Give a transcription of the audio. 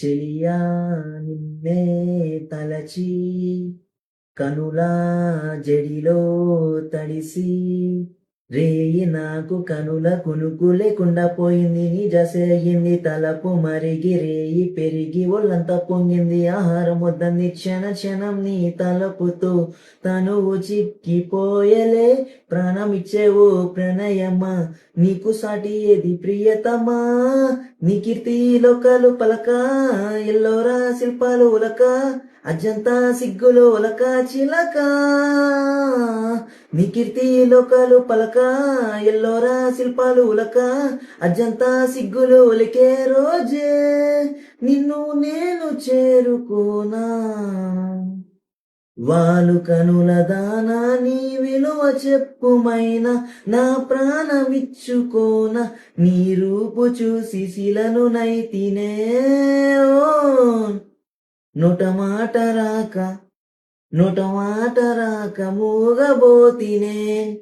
చెలియా నిన్నే తలచి కనులా జడిలో తడిసి రేయి నాకు కనుల కునుకు లేకుండా పోయింది. నిజసేగింది తలపు మరిగి రేయి పెరిగి ఒళ్ళంతా పొంగింది. ఆహారం వద్దంది క్షణ క్షణం నీ తలపుతో తనువు చిక్కిపోయలే. ప్రాణమిచ్చేవో ప్రణయమా నీకు సాటి ఏది ప్రియతమా. నీ కీర్తి లోకాలు పలక ఎల్లోరా శిల్పాలు ఉలక అజంతా సిగ్గులు ఉలక చిలక. నీ కీర్తి లోకాలు పలక ఎల్లోరా శిల్పాలు ఉలక అజంతా సిగ్గులు ఉలికే రోజే నిన్ను నేను చేరుకోనా. వాలు కనుల దానా నీ విలువ చెప్పుమైనా నా ప్రాణమిచ్చుకోన. నీ రూపు చూసి శిలను నైతినే నోట మాట రాక మూగబోతినే.